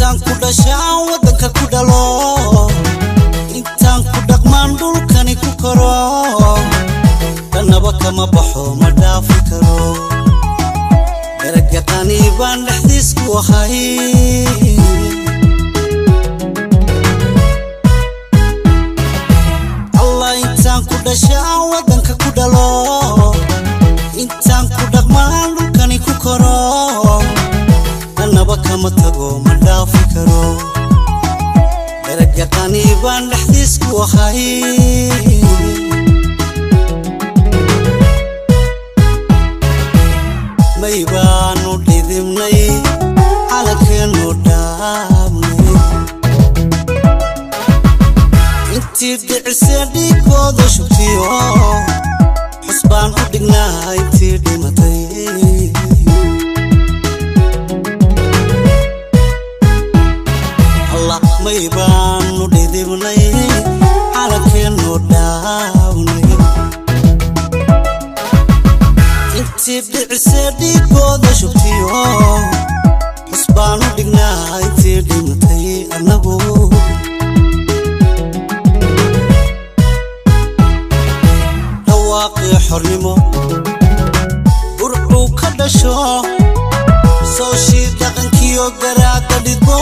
intaan ku dhashaan wadanka ku dhalo intaan ku dhaqmaan dhulkani ku koro dhanaba kama baxo ma dhaafi karo eragaqani baan dhexdiis ku ahay allah intaan ku dhashaan wadanka ku dhalo intaan ku dhaqmaan dhulkani ku koro dhanaba kama tago ma dhaafi karo eragaqani baan dhexdiis ku ahay maybaanu dhidibnay calankeenu dhaabnay intii dhicisee dhiigooda shubtiyo xusbaan u dhignaa intii dhimatay allah maybaanu dhidibnay calankeenu dhaabnay intii dhicisee dhiigooda shubtiyo xusbaan u dhignaa intii dhimatay annagu dhawaaqii xornimo burcuu ka dhasho sooshii dhaqankiyo garaadda dhidbo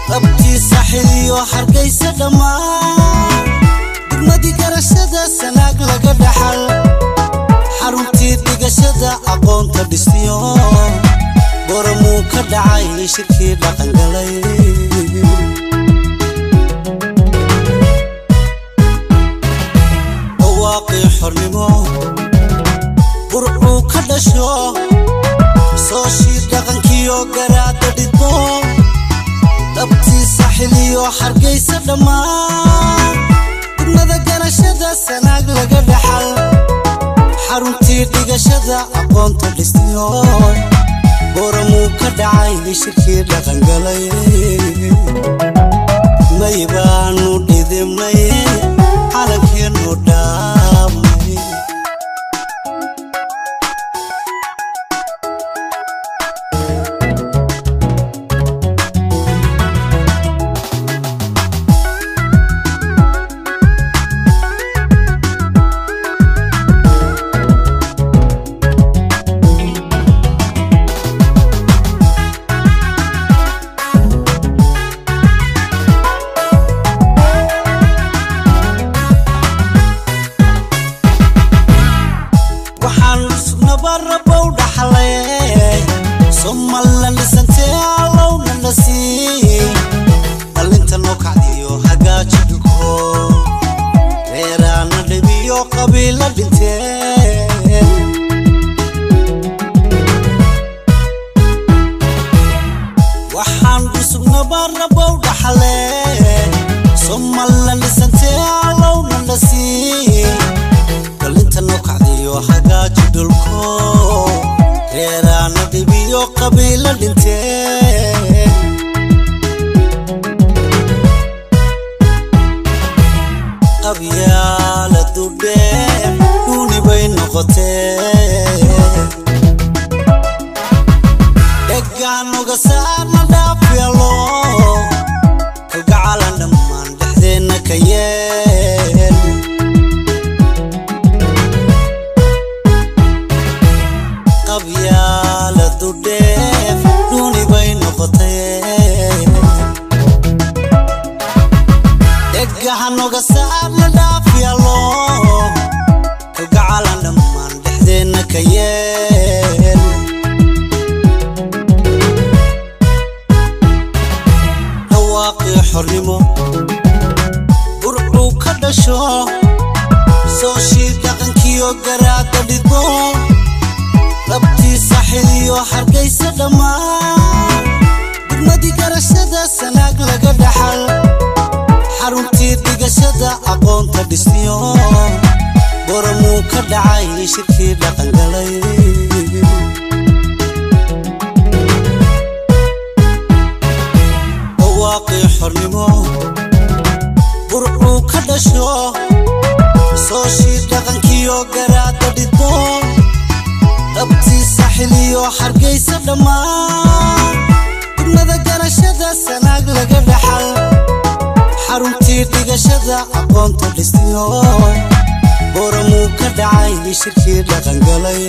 qabtii saaxiliyo hargaysa dhammaan degmadii garashada sanaag laga dhaxal xaruntii dhigashada aqoonta dhisyo boramuu ka dhacay shirkii dhaqangalay dhawaaqii xornimo burcuu ka dhasho sooshii dhaqankiyo garaadda dhidbo dhabtii saaxiliyo hargaysa dhammaan degmada garashada sanaag laga dhaxal xaruntii dhigashada aqoonta dhisyo boramuu ka dhacay shirkii dhaqangalay maybaanu dhidibnay calankeenu dhaabnay barrabow dhaxlay Somaliland lisantee alowna nasi dhalinta noo kacdiyo hagaaji dhulko reeraana dhibiyo qabiila dhintee waxaan dhusugna barrabow dhaxlay Somaliland lisantee alowna nasi dhalinta noo kacdiyo hagaaji dhulko reeraana dhibiyo qabiila dhintee qabyaaladu dheer dhuni bay noqotee dheggaanoga saarna dhaafyalo kalgacalan dhammaan dhexdeenna ka yeel qabyaaladu dheer dhuni bay noqotee dheggaanoga saarna dhaafyalo kalgacalan dhammaan dhexdeenna ka yeel dhawaaqii xornimo burcuu ka dhasho sooshii dhaqankiyo garaadda dhidbo dhabtii saaxiliyo hargaysa dhammaan degmadii garashada sanaag laga dhaxal xaruntii dhigashada aqoonta dhisyo boramuu ka dhacay shirkii dhaqangalay dhawaaqii xornimo burcuu ka dhasho sooshii dhaqankiyo garaadda dhidbo dhabtii saaxiliyo hargaysa dhammaan degmada garashada bulshada aqoonta dhistiyo boramuu ka dhacay shirkii dhaqan galay